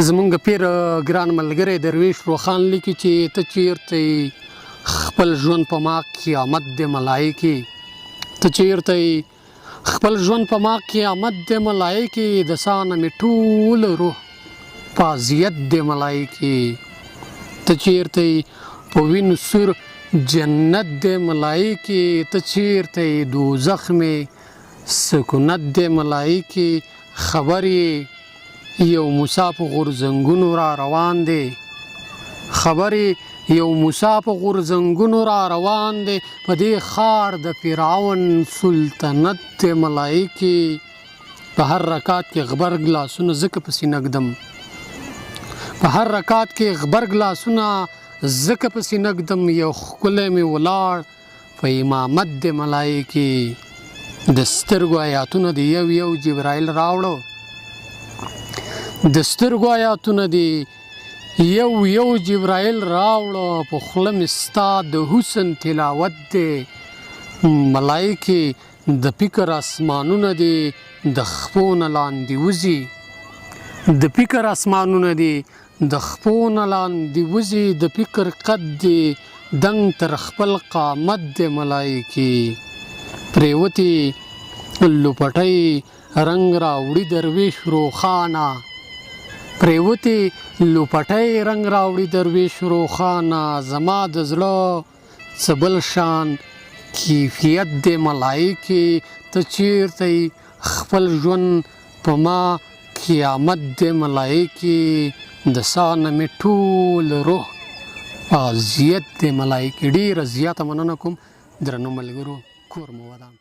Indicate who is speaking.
Speaker 1: زمونږ پیر ګران ملګری درويش روښان لیکي چې ته چیرته خپل ژوند په ما قیامت د ملایکې ته چیرته خپل ژوند په ما قیامت د ملایکې د سانه مې ټول روح په اذیت د ملایکې ته چیرته په وینو سور جنت د ملایکې ته چیرته دوزخ مې سکونت د ملایکې خبرې یو موسی په غورځنګونو را روان دی خبرې یو موسی په غورځنګونو را روان دی په دې ښار د فرعون سلطنت د ملایکې په هر رکعت کې غبرګ لاسونه ځکه پسې نږدم په هر رکعت کې غبرګ لاسونه ځکه پسې نږدم یو ښکلی مې ولاړ په امامت د ملایکې د سترګو آیاتونه د یو جبرائیل راوړو د سترګو آیاتونه دی یو جبرائیل راوړو په خوله مې ستا د حسن تلاوت دی ملایکې د فکر اسمانونه دی د خپو نه لاندې وځي د فکر اسمانونه دی د خپو نه لاندې وځي د فکر قد دی دنګ تر خپل قامت دی ملایکې پریوتې لوپټۍ رنګ راوړي درویش روښانه پریوتې لوپټۍ رنګ راوړي درویش روښانه زما د زړه څه بل شان کیفیت د ملایکې ته چیرته خپل ژوند په ما قیامت د ملایکې د سانه مې ټول روح اذیت د ملایکې ډېره زیاته مننه کوم درنو ملګرو کور مو ودان